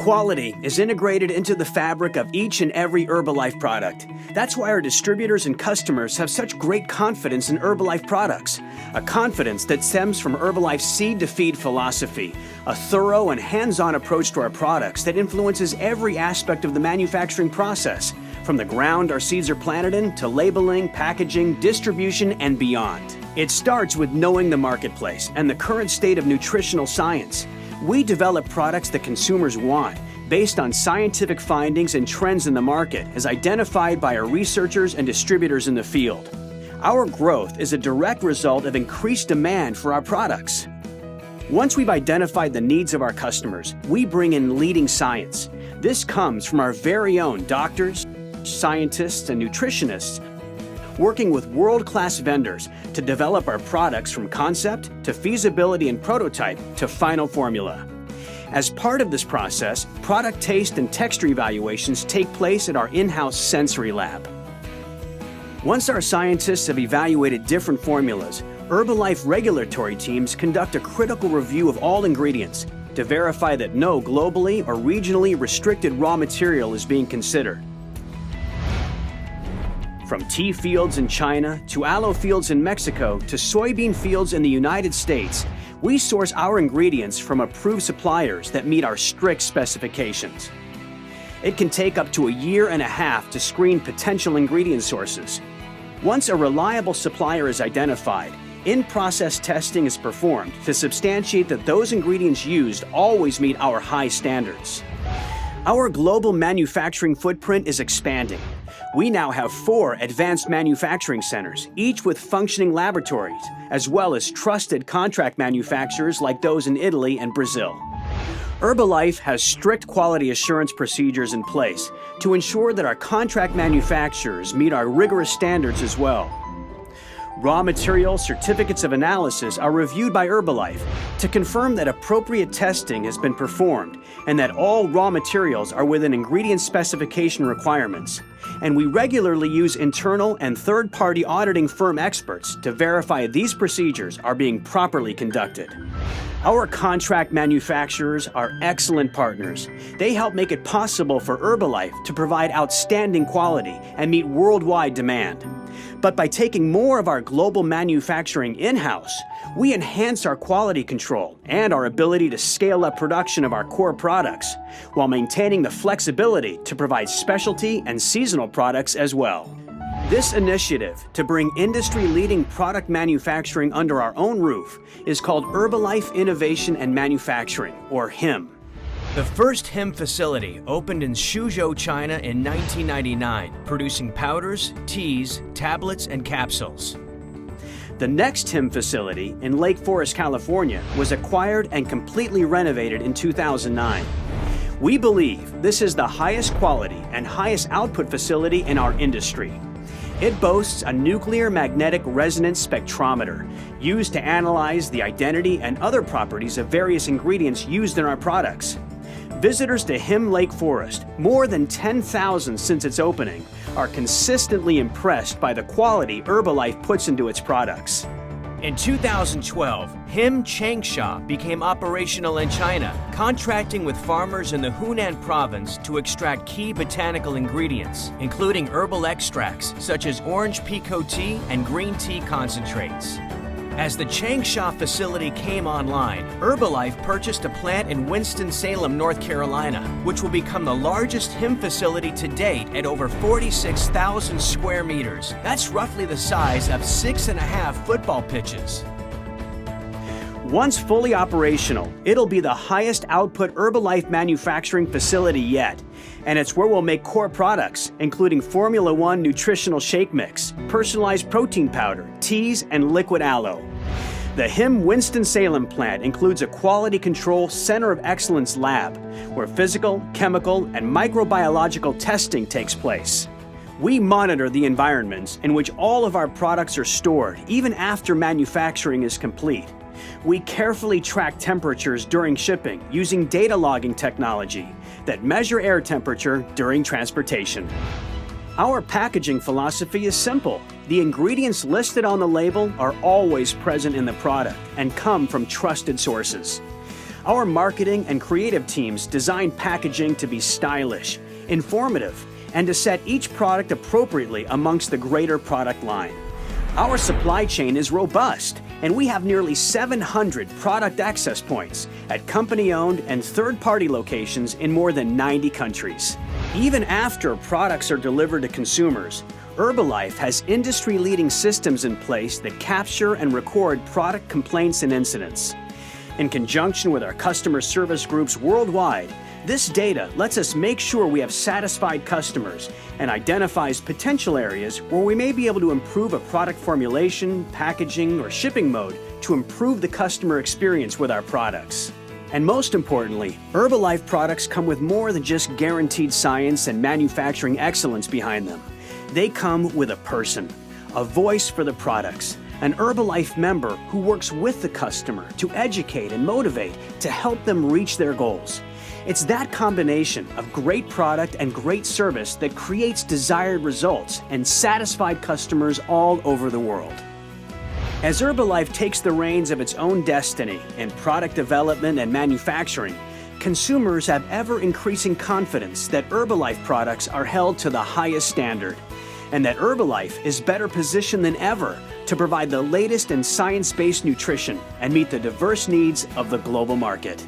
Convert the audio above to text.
Quality is integrated into the fabric of each and every Herbalife product. That's why our distributors and customers have such great confidence in Herbalife products. A confidence that stems from Herbalife's seed-to-feed philosophy, a thorough and hands-on approach to our products that influences every aspect of the manufacturing process, from the ground our seeds are planted in to labeling, packaging, distribution, and beyond. It starts with knowing the marketplace and the current state of nutritional science. We develop products that consumers want based on scientific findings and trends in the market as identified by our researchers and distributors in the field. Our growth is a direct result of increased demand for our products. Once we've identified the needs of our customers, we bring in leading science. This comes from our very own doctors, scientists, and nutritionists working with world-class vendors to develop our products from concept to feasibility and prototype to final formula. As part of this process, product taste and texture evaluations take place at our in-house sensory lab. Once our scientists have evaluated different formulas, Herbalife regulatory teams conduct a critical review of all ingredients to verify that no globally or regionally restricted raw material is being considered. From tea fields in China to aloe fields in Mexico to soybean fields in the United States, we source our ingredients from approved suppliers that meet our strict specifications. It can take up to a year and a half to screen potential ingredient sources. Once a reliable supplier is identified, in-process testing is performed to substantiate that those ingredients used always meet our high standards. Our global manufacturing footprint is expanding. We now have 4 advanced manufacturing centers, each with functioning laboratories, as well as trusted contract manufacturers like those in Italy and Brazil. Herbalife has strict quality assurance procedures in place to ensure that our contract manufacturers meet our rigorous standards as well. Raw material certificates of analysis are reviewed by Herbalife to confirm that appropriate testing has been performed and that all raw materials are within ingredient specification requirements. And we regularly use internal and third-party auditing firm experts to verify these procedures are being properly conducted. Our contract manufacturers are excellent partners. They help make it possible for Herbalife to provide outstanding quality and meet worldwide demand. But by taking more of our global manufacturing in-house, we enhance our quality control and our ability to scale up production of our core products, while maintaining the flexibility to provide specialty and seasonal products as well. This initiative to bring industry-leading product manufacturing under our own roof is called Herbalife Innovation and Manufacturing, or HIM. The first HIM facility opened in Suzhou, China in 1999, producing powders, teas, tablets, and capsules. The next HIM facility in Lake Forest, California, was acquired and completely renovated in 2009. We believe this is the highest quality and highest output facility in our industry. It boasts a nuclear magnetic resonance spectrometer used to analyze the identity and other properties of various ingredients used in our products. Visitors to HIM Lake Forest, more than 10,000 since its opening, are consistently impressed by the quality Herbalife puts into its products. In 2012, HIM Changsha became operational in China, contracting with farmers in the Hunan province to extract key botanical ingredients, including herbal extracts such as orange pekoe tea and green tea concentrates. As the Changsha facility came online, Herbalife purchased a plant in Winston-Salem, North Carolina, which will become the largest HIM facility to date at over 46,000 square meters. That's roughly the size of 6.5 football pitches. Once fully operational, it'll be the highest output Herbalife manufacturing facility yet. And it's where we'll make core products, including Formula One nutritional shake mix, personalized protein powder, teas, and liquid aloe. The HIM Winston-Salem plant includes a quality control center of excellence lab, where physical, chemical, and microbiological testing takes place. We monitor the environments in which all of our products are stored, even after manufacturing is complete. We carefully track temperatures during shipping using data logging technology that measure air temperature during transportation. Our packaging philosophy is simple. The ingredients listed on the label are always present in the product and come from trusted sources. Our marketing and creative teams design packaging to be stylish, informative, and to set each product appropriately amongst the greater product line. Our supply chain is robust, and we have nearly 700 product access points at company-owned and third-party locations in more than 90 countries. Even after products are delivered to consumers, Herbalife has industry-leading systems in place that capture and record product complaints and incidents. In conjunction with our customer service groups worldwide, this data lets us make sure we have satisfied customers and identifies potential areas where we may be able to improve a product formulation, packaging, or shipping mode to improve the customer experience with our products. And most importantly, Herbalife products come with more than just guaranteed science and manufacturing excellence behind them. They come with a person, a voice for the products, an Herbalife member who works with the customer to educate and motivate to help them reach their goals. It's that combination of great product and great service that creates desired results and satisfied customers all over the world. As Herbalife takes the reins of its own destiny in product development and manufacturing, consumers have ever-increasing confidence that Herbalife products are held to the highest standard, and that Herbalife is better positioned than ever to provide the latest in science-based nutrition and meet the diverse needs of the global market.